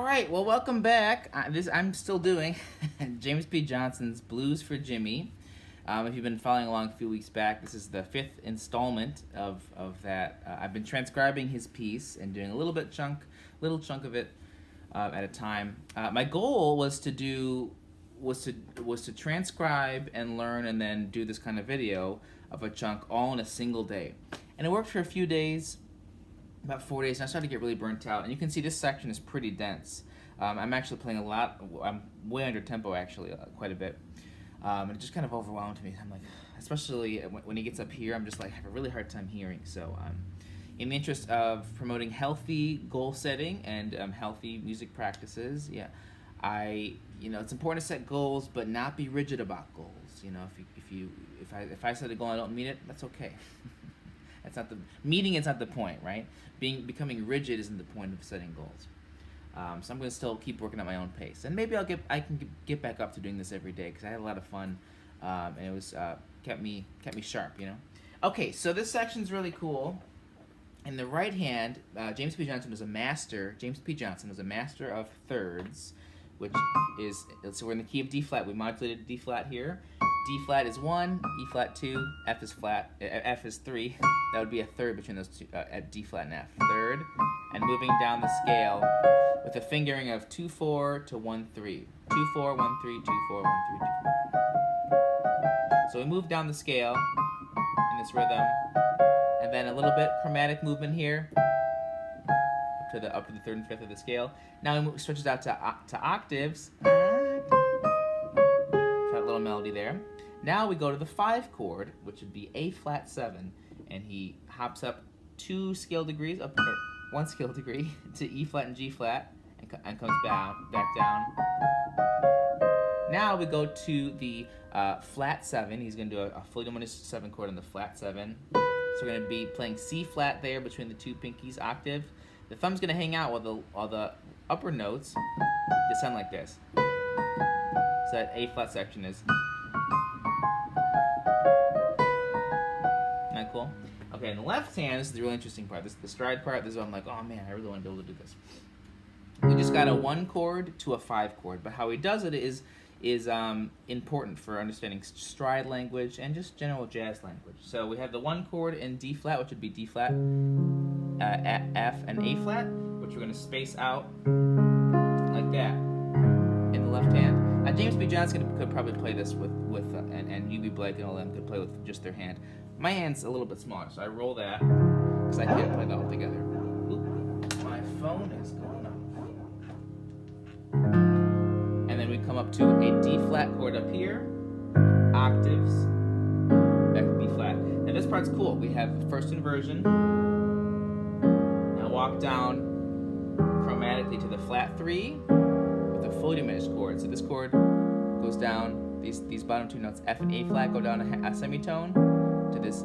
right, well, welcome back. I'm still doing James P. Johnson's Blues for Jimmy. If you've been following along a few weeks back, this is the 5th installment of that. I've been transcribing his piece and doing a little chunk of it at a time. My goal was to transcribe and learn and then do this kind of video of a chunk all in a single day. And it worked for a few days. About 4 days, and I started to get really burnt out. And you can see this section is pretty dense. I'm actually playing a lot. I'm way under tempo, actually, quite a bit. And it just kind of overwhelmed me. I'm like, especially when he gets up here, I'm just like, I have a really hard time hearing. So in the interest of promoting healthy goal setting and healthy music practices, it's important to set goals, but not be rigid about goals. You know, if I set a goal and I don't meet it, that's okay. That's not the meeting. It's not the point, right? Becoming rigid isn't the point of setting goals. So I'm going to still keep working at my own pace, and maybe I can get back up to doing this every day because I had a lot of fun, and it was kept me sharp, you know. Okay, so this section's really cool. In the right hand, James P. Johnson was a master. James P. Johnson was a master of thirds, which is so we're in the key of D flat. We modulated D flat here. D flat is 1, E flat 2, F is flat, F is 3. That would be a third between those two, at D flat and F. Third, and moving down the scale with a fingering of 2-4 to 1-3. 2-4, 1-3, 2-4, 1-3, 2-4. So we move down the scale in this rhythm, and then a little bit chromatic movement here up to the 3rd and 5th of the scale. Now we switch it out to octaves. That little melody there. Now we go to the 5 chord, which would be A flat 7, and he hops up 2 scale degrees, or 1 scale degree to E flat and G flat, and comes back down. Now we go to the flat 7. He's going to do a fully diminished 7 chord on the flat 7. So we're going to be playing C flat there between the 2 pinkies, octave. The thumb's going to hang out while the upper notes descend like this. So that A flat section is. Isn't that cool? Okay, in the left hand, this is the really interesting part. This is the stride part. This is where I'm like, oh man, I really want to be able to do this. We just got a 1 chord to a 5 chord, but how he does it is important for understanding stride language and just general jazz language. So we have the 1 chord in D flat, which would be D flat, F, and A flat, which we're going to space out like that in the left hand. Now James B. Johnson could probably play this and U.B. Blake and all them could play with just their hand. My hand's a little bit smaller, so I roll that because I can't play that all together. Oop, my phone is going off. And then we come up to a D flat chord up here, octaves, back to B flat. Now this part's cool. We have the first inversion. Now walk down chromatically to the flat 3 with a fully diminished chord. So this chord goes down. These bottom 2 notes, F and A flat, go down a semitone to this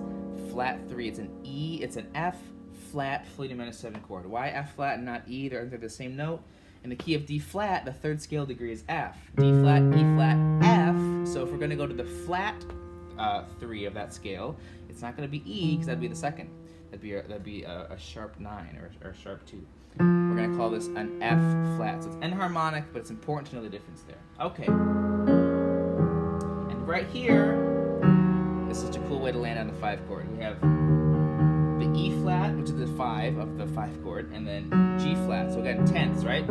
flat 3. It's an E. It's an F flat fully diminished 7 chord. Why F flat and not E? They're the same note. In the key of D flat, the 3rd scale degree is F. D flat, E flat, F. So if we're going to go to the flat 3 of that scale, it's not going to be E because that'd be the 2nd. That'd be a sharp 9 or a sharp 2. We're going to call this an F flat. So it's enharmonic, but it's important to know the difference there. Okay. And right here, this is such a cool way to land on the 5 chord. We have the E flat, which is the 5 of the 5 chord, and then G flat. So again, 10ths, right?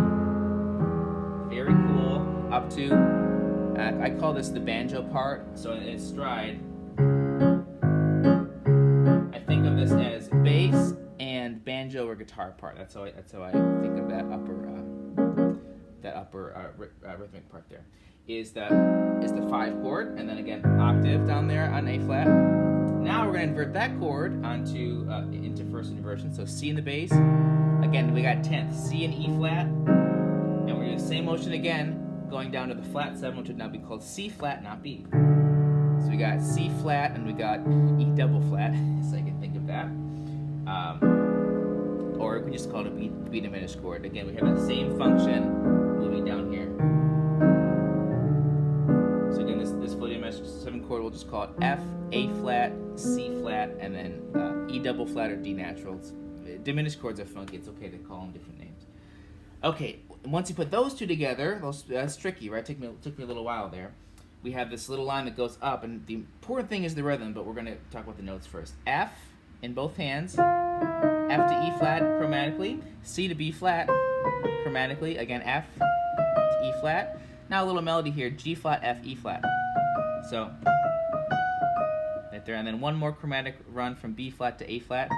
Very cool. Up to, I call this the banjo part. So in its stride, I think of this as bass and banjo or guitar part. That's how I think of that upper rhythmic part there. Is the 5 chord, and then again octave down there on A flat. Now we're going to invert that chord into first inversion. So C in the bass. Again, we got 10th. C and E flat. And we're doing the same motion again, going down to the flat 7, which would now be called C flat, not B. So we got C flat and we got E double flat, so I can think of that. Or we can just call it a B diminished chord. Again, we have the same function moving down here. So again, this fully diminished 7 chord, we'll just call it F, A flat, C flat, and then E double flat or D natural. Diminished chords are funky. It's okay to call them different names. Okay, once you put those two together, that's tricky, right? Took me a little while there. We have this little line that goes up, and the important thing is the rhythm, but we're going to talk about the notes first. F in both hands, F to E flat chromatically, C to B flat chromatically, again F to E flat. Now a little melody here, G flat, F, E flat. So, right there, and then one more chromatic run from B flat to A flat.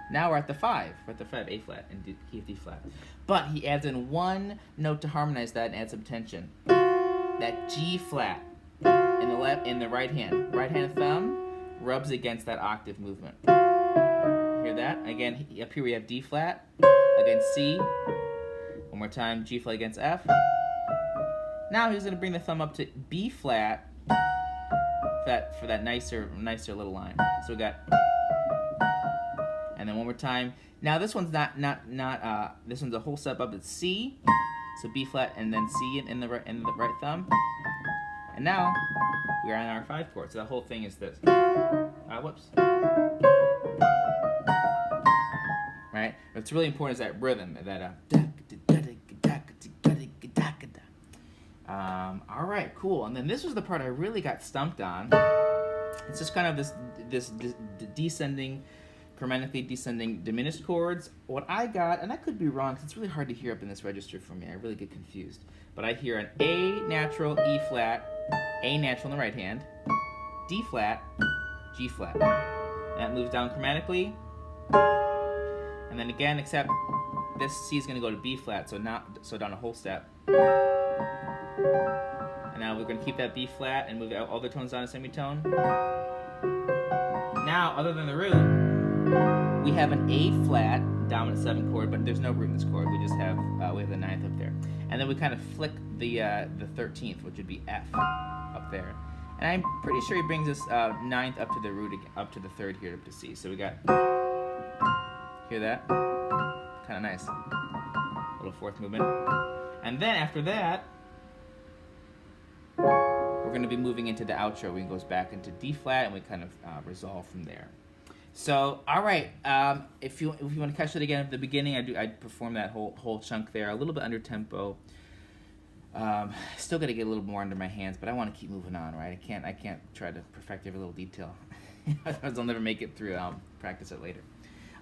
Now we're at the 5. We're at the 5, A flat, and key of D flat. But he adds in one note to harmonize that and add some tension. That G flat in the right hand thumb rubs against that octave movement. Hear that? Again, up here we have D flat against C. One more time, G flat against F. Now he's going to bring the thumb up to B flat for that nicer little line. So we got. And then one more time. Now this one's not this one's a whole step up. It's C, so B flat and then C in the right thumb. And now we are on our 5 chord. So the whole thing is this. Whoops. Right. What's really important is that rhythm. All right, cool. And then this was the part I really got stumped on. It's just kind of this descending. Chromatically descending diminished chords. What I got, and I could be wrong because it's really hard to hear up in this register for me, I really get confused, but I hear an A natural, E flat, A natural in the right hand, D flat, G flat. And that moves down chromatically, and then again, except this C is going to go to B flat, so down a whole step. And now we're going to keep that B flat and move all the tones down a semitone. Now, other than the root, we have an A flat dominant 7 chord, but there's no root in this chord. We just have we have the 9th up there, and then we kind of flick the 13th, which would be F up there. And I'm pretty sure he brings this 9th up to the root, up to the 3rd here to C. So we got, hear that? Kind of nice. Little 4th movement, and then after that, we're going to be moving into the outro. We goes back into D flat, and we kind of resolve from there. So, all right, if you want to catch it again at the beginning, I perform that whole chunk there, a little bit under tempo. Still got to get a little more under my hands, but I want to keep moving on, right? I can't try to perfect every little detail. Otherwise, I'll never make it through. I'll practice it later.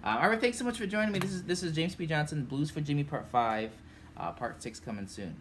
All right, thanks so much for joining me. This is James P. Johnson, Blues for Jimmy Part 5, Part 6 coming soon.